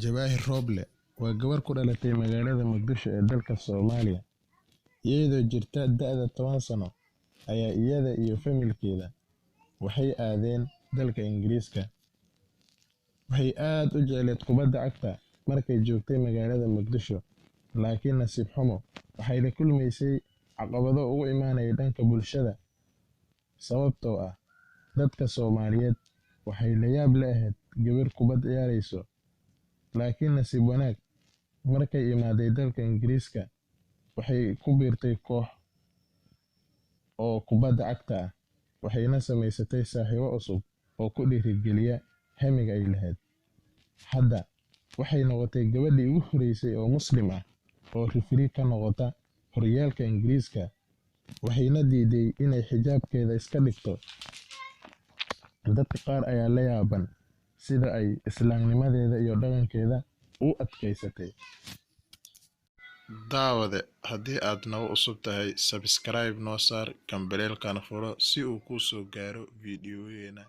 Jawaahir Roble waa gabar ku dhalatay magaalada Muqdisho ee dalka Soomaaliya. Iyadoo jirta da'da 10 sano ayaa iyada iyo familkeeda waxay aadeen dalka Ingiriiska. Waxay aad u jecleed kubadda cagta markay joogtay magaalada Muqdisho, laakiin nasiib xumo waxay la kulmaysay caqabado uga imaanaya dhanka bulshada sababtoo ah dadka Soomaaliyeed waxay la yaab la ahayd gabar kubad ciyaarayso. Laakiin nasiib wanaag markay imaaday dalka Ingiriiska waxay ku biirtay koox oo kubadda cagta ah, waxayna samaysatay saaxiibo cusub oo ku dhiirigeliya hamiga ay lahayd. Hadda waxay noqotay gabadhii ugu horeysay oo Muslim ah oo referee ka noqota horyaalka Ingiriiska, waxayna diiday inay xijaabkeeda iska dhigto. Dadka qaar ayaa la yaaban sida ay islaamnimadeeda iyo dhaqankeeda u adkaysatay. Daawade, haddii aad nagu cusub tahay, subscribe noo saar, gambaleelkana furo si uu kuu soo gaaro fiidiyowyada.